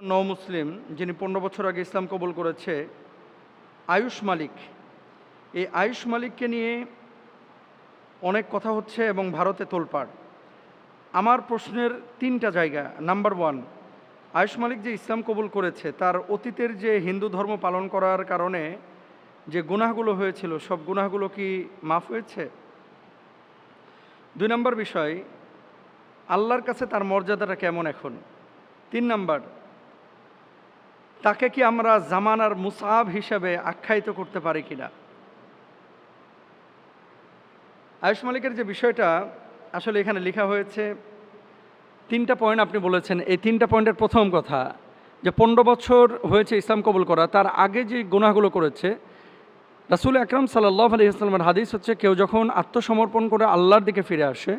মুসলিম যিনি ১৫ বছর আগে ইসলাম কবুল করেছে, আয়ুষ মালিক। এই আয়ুষ মালিককে নিয়ে অনেক কথা হচ্ছে এবং ভারতে তোলপাড়। আমার প্রশ্নের ৩টা জায়গা। নাম্বার 1, আয়ুষ মালিক যে ইসলাম কবুল করেছে তার অতীতের যে হিন্দু ধর্ম পালন করার কারণে যে গুনাহগুলো হয়েছিল সব গুনাহগুলো কি মাফ হয়েছে? ২ নম্বর বিষয়, আল্লাহর কাছে তার মর্যাদাটা কেমন এখন? ৩ নম্বর, তাকে কি আমরা জামানার মুসআব হিসাবে আখ্যায়িত করতে পারি কিনা? আয়ুষ মালিকের যে বিষয়টা আসলে এখানে লেখা হয়েছে, ৩টা পয়েন্ট আপনি বলেছেন। এই ৩টা পয়েন্টের প্রথম কথা যে ১৫ বছর হয়েছে ইসলাম কবুল করা, তার আগে যে গুনাহগুলো করেছে, রাসূল আকরাম সাল্লাল্লাহু আলাইহি ওয়াসাল্লামের হাদিস হচ্ছে, কেউ যখন আত্মসমর্পণ করে আল্লাহর দিকে ফিরে আসে,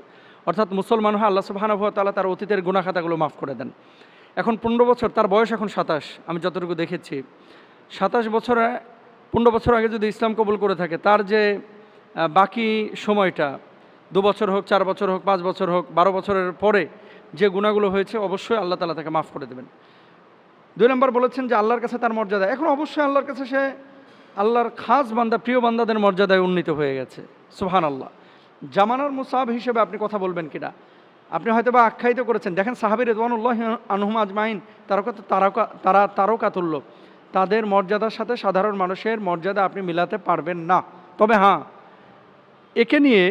অর্থাৎ মুসলমান হয়, আল্লাহ সুবহানাহু ওয়া তাআলা তার অতীতের গুনাহ খাতাগুলো মাফ করে দেন। এখন ১৫ বছর, তার বয়স এখন ২৭, আমি যতটুকু দেখেছি ২৭ বছরে ১৫ বছর আগে যদি ইসলাম কবুল করে থাকে, তার যে বাকি সময়টা ২ বছর হোক, ৪ বছর হোক, ৫ বছর হোক, ১২ বছরের পরে যে গুনাহগুলো হয়েছে অবশ্যই আল্লাহ তাআলা তাকে মাফ করে দেবেন। ২ নম্বর বলেছেন যে আল্লাহর কাছে তার মর্যাদা, এখন অবশ্যই আল্লাহর কাছে সে আল্লাহর খাস বান্দা, প্রিয় বান্দাদের মর্যাদায় উন্নীত হয়ে গেছে। সুবহানাল্লাহ। জামানার মুসআব হিসেবে আপনি কথা বলবেন কিনা? আপনি হয়তো বা আখ্যায়িত করেছেন। দেখেন সাহাবী রিদওয়ানুল্লাহি আনহুম আজমাইন তারা তারকাতুল্য, তাদের মর্যাদার সাথে সাধারণ মানুষের মর্যাদা আপনি মিলাতে পারবেন না। তবে হ্যাঁ, একে নিয়ে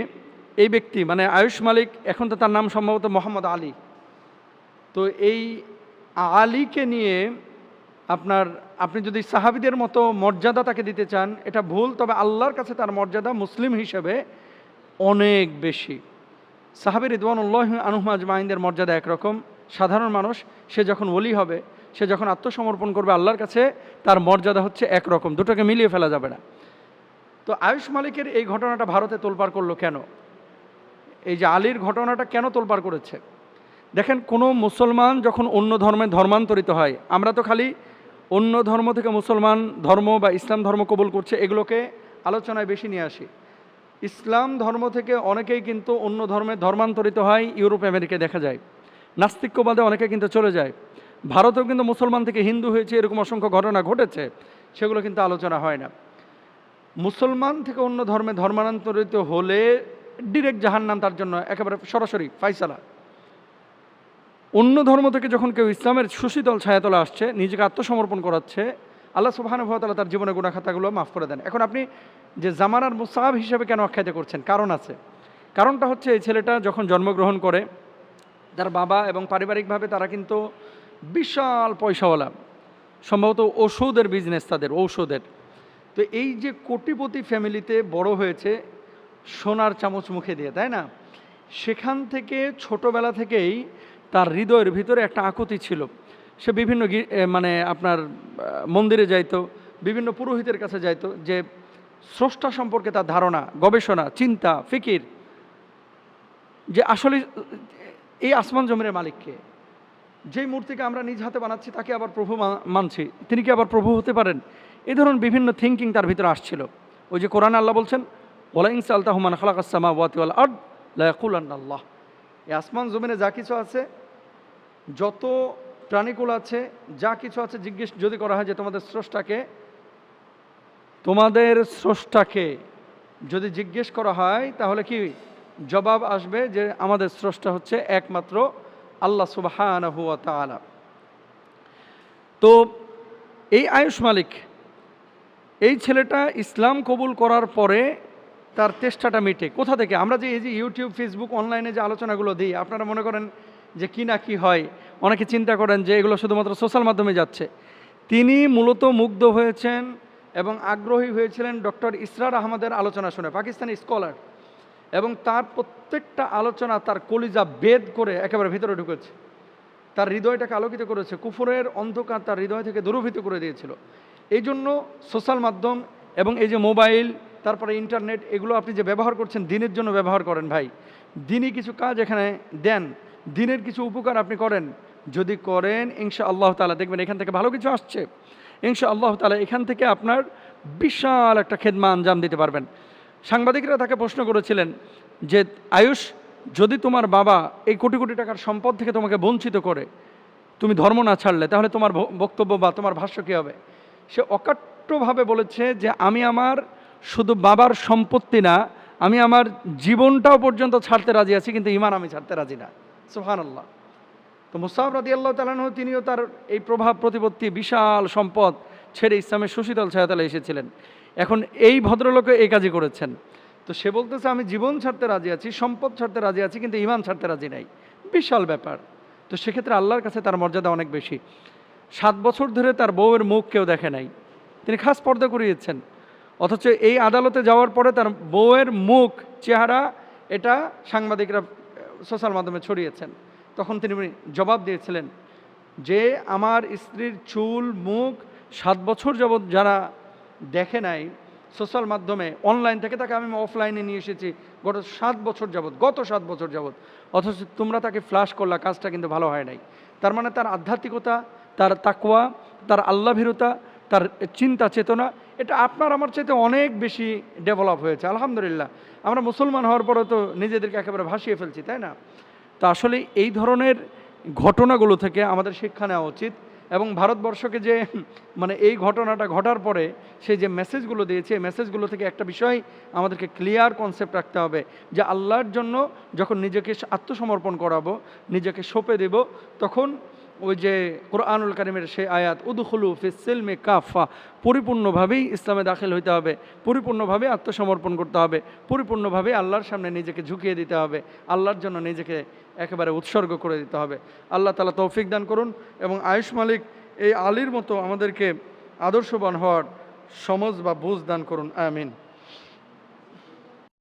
এই ব্যক্তি মানে আয়ুষ মালিক, এখন তো তার নাম সম্ভবত মোহাম্মদ আলী, তো এই আলীকে নিয়ে আপনি যদি সাহাবীদের মতো মর্যাদা তাকে দিতে চান, এটা ভুল। তবে আল্লাহর কাছে তার মর্যাদা মুসলিম হিসেবে অনেক বেশি। সাহাবী রিদওয়ানুল্লাহি আনহুম আজমাইনদের মর্যাদা একরকম, সাধারণ মানুষ সে যখন ওলি হবে, সে যখন আত্মসমর্পণ করবে আল্লাহর কাছে, তার মর্যাদা হচ্ছে একরকম, দুটোকে মিলিয়ে ফেলা যাবে না। তো আয়ুষ মালিকের এই ঘটনাটা ভারতে তোলপাড় করলো কেন? এই যে আলীর ঘটনাটা কেন তোলপাড় করেছে? দেখেন, কোনো মুসলমান যখন অন্য ধর্মে ধর্মান্তরিত হয়, আমরা তো খালি অন্য ধর্ম থেকে মুসলমান ধর্ম বা ইসলাম ধর্ম কবুল করছে এগুলোকে আলোচনায় বেশি নিয়ে আসি। ইসলাম ধর্ম থেকে অনেকেই কিন্তু অন্য ধর্মে ধর্মান্তরিত হয়, ইউরোপ আমেরিকায় দেখা যায়। নাস্তিক্যবাদে অনেকে কিন্তু চলে যায়। ভারতেও কিন্তু মুসলমান থেকে হিন্দু হয়েছে, এরকম অসংখ্য ঘটনা ঘটেছে, সেগুলো কিন্তু আলোচনা হয় না। মুসলমান থেকে অন্য ধর্মে ধর্মান্তরিত হলে ডিরেক্ট জাহান্নাম, তার জন্য একেবারে সরাসরি ফায়সালা। অন্য ধর্ম থেকে যখন কেউ ইসলামের সুশীতল ছায়াতলে আসছে, নিজেকে আত্মসমর্পণ করাচ্ছে, আল্লাহ সুবহানাহু ওয়া তাআলা তার জীবনের গুনাহ খাতাগুলো মাফ করে দেন। এখন আপনি যে জামানার মুসআব হিসেবে কেন আখ্যায়িত করছেন? কারণ আছে। কারণটা হচ্ছে, এই ছেলেটা যখন জন্মগ্রহণ করে, তার বাবা এবং পারিবারিকভাবে তারা কিন্তু বিশাল পয়সাওয়ালা, সম্ভবত ওষুধের বিজনেস, তাদের ঔষধের। তো এই যে কোটিপতি ফ্যামিলিতে বড় হয়েছে সোনার চামচ মুখে দিয়ে, তাই না? সেখান থেকে ছোটবেলা থেকেই তার হৃদয়ের ভিতরে একটা আকুতি ছিল। সে বিভিন্ন মন্দিরে যাইতো, বিভিন্ন পুরোহিতের কাছে যাইতো, যে স্রষ্টা সম্পর্কে তার ধারণা, গবেষণা, চিন্তা, ফিকির, যে আসলে এই আসমান জমিনের মালিককে, যেই মূর্তিকে আমরা নিজ হাতে বানাচ্ছি তাকে আবার প্রভু মানছি, তিনি কি আবার প্রভু হতে পারেন? এই ধরনের বিভিন্ন থিঙ্কিং তার ভিতরে আসছিল। ওই যে কোরআনে আল্লাহ বলছেন, ওয়ালা ইন সাআলতাহুম মান খালাকাস সামাওয়াতি ওয়াল আরদ লা ইয়াকুলান্না আল্লাহ। এই আসমান জমিনে যা কিছু আছে, যত প্রাণীকুল আছে, যা কিছু আছে, জিজ্ঞেস যদি করা হয় যে তোমাদের স্রষ্টাকে যদি জিজ্ঞেস করা হয়, তাহলে কি জবাব আসবে? যে আমাদের স্রষ্টা হচ্ছে একমাত্র আল্লাহ সুবহানাহু ওয়া তাআলা। তো এই আয়ুষ মালিক, এই ছেলেটা ইসলাম কবুল করার পরে তার তেষ্টাটা মিটে কোথা থেকে? আমরা যে এই যে ইউটিউব, ফেসবুক, অনলাইনে যে আলোচনাগুলো দিই, আপনারা মনে করেন যে কি না কি হয়, অনেকে চিন্তা করেন যে এগুলো শুধুমাত্র সোশ্যাল মাধ্যমে যাচ্ছে। তিনি মূলত মুগ্ধ হয়েছেন এবং আগ্রহী হয়েছিলেন ডক্টর ইসরার আহমদের আলোচনা শুনে, পাকিস্তানি স্কলার, এবং তার প্রত্যেকটা আলোচনা তার কলিজা বেদ করে একেবারে ভিতরে ঢুকেছে, তার হৃদয়টাকে আলোকিত করেছে, কুফরের অন্ধকার তার হৃদয় থেকে দূরভূত করে দিয়েছিল। এই জন্য সোশ্যাল মাধ্যম এবং এই যে মোবাইল, তারপরে ইন্টারনেট, এগুলো আপনি যে ব্যবহার করছেন দিনের জন্য ব্যবহার করেন ভাই, দিনই কিছু কাজ এখানে দেন, দিনের কিছু উপকার আপনি করেন, যদি করেন ইনশাআল্লাহ তাআলা দেখবেন এখান থেকে ভালো কিছু আসছে। ইনশাআল্লাহ তাআলা এখান থেকে আপনার বিশাল একটা খেদমা আঞ্জাম দিতে পারবেন। সাংবাদিকরা তাকে প্রশ্ন করেছিলেন যে আয়ুষ, যদি তোমার বাবা এই কোটি কোটি টাকার সম্পদ থেকে তোমাকে বঞ্চিত করে, তুমি ধর্ম না ছাড়লে, তাহলে তোমার বক্তব্য বা তোমার ভাষ্য কী হবে? সে অকাট্যভাবে বলেছে যে আমি আমার শুধু বাবার সম্পত্তি না, আমি আমার জীবনটাও পর্যন্ত ছাড়তে রাজি আছি, কিন্তু ঈমান আমি ছাড়তে রাজি না। সুবহানাল্লাহ। তো মুসআব রাদিয়াল্লাহু তাআলা আনহু তিনিও তার এই প্রভাব প্রতিপত্তি বিশাল সম্পদ ছেড়ে ইসলামের শশীতল ছায়াতলে এসেছিলেন। এখন এই ভদ্রলোকে এই কাজই করেছেন। তো সে বলতেছে আমি জীবন ছাড়তে রাজি আছি, সম্পদ ছাড়তে রাজি আছি, কিন্তু ঈমান ছাড়তে রাজি নাই। বিশাল ব্যাপার। তো সেক্ষেত্রে আল্লাহর কাছে তার মর্যাদা অনেক বেশি। 7 বছর ধরে তার বউয়ের মুখ কেউ দেখে নাই, তিনি খাস পর্দা করিয়েছেন। অথচ এই আদালতে যাওয়ার পরে তার বউয়ের মুখ, চেহারা, এটা সাংবাদিকরা সোশ্যাল মাধ্যমে ছড়িয়েছেন। তখন তিনি জবাব দিয়েছিলেন যে আমার স্ত্রীর চুল মুখ 7 বছর যাবৎ যারা দেখে নাই সোশ্যাল মাধ্যমে, অনলাইন থেকে, তাকে আমি অফলাইনে নিয়ে এসেছি গত 7 বছর যাবৎ, অথচ তোমরা তাকে ফ্লাশ করলা, কাজটা কিন্তু ভালো হয় নাই। তার মানে তার আধ্যাত্মিকতা, তার তাকওয়া, তার আল্লাভীরতা, তার চিন্তা চেতনা, এটা আপনার আমার চাইতে অনেক বেশি ডেভেলপ হয়েছে আলহামদুলিল্লাহ। আমরা মুসলমান হওয়ার পরে তো নিজেদেরকে একেবারে ভাসিয়ে ফেলছি, তাই না? তো আসলে এই ধরনের ঘটনাগুলো থেকে আমাদের শিক্ষা নেওয়া উচিত। এবং ভারতবর্ষকে যে মানে এই ঘটনাটা ঘটার পরে সে যে মেসেজগুলো দিয়েছে, এই মেসেজগুলো থেকে একটা বিষয় আমাদেরকে ক্লিয়ার কনসেপ্ট রাখতে হবে যে আল্লাহর জন্য যখন নিজেকে আত্মসমর্পণ করাবো, নিজেকে সঁপে দেব, তখন ওই যে কোরআনুল কারীমের সেই আয়াত উদখুলু ফিস সিলমি কাফা, পরিপূর্ণভাবেই ইসলামে দাখিল হইতে হবে, পরিপূর্ণভাবে আত্মসমর্পণ করতে হবে, পরিপূর্ণভাবে আল্লাহর সামনে নিজেকে ঝুঁকিয়ে দিতে হবে, আল্লাহর জন্য নিজেকে একেবারে উৎসর্গ করে দিতে হবে। আল্লাহ তাআলা তৌফিক দান করুন এবং আয়ুষ মালিক এই আলীর মতো আমাদেরকে আদর্শবান হওয়ার সমঝ বা বুঝ দান করুন। আমিন।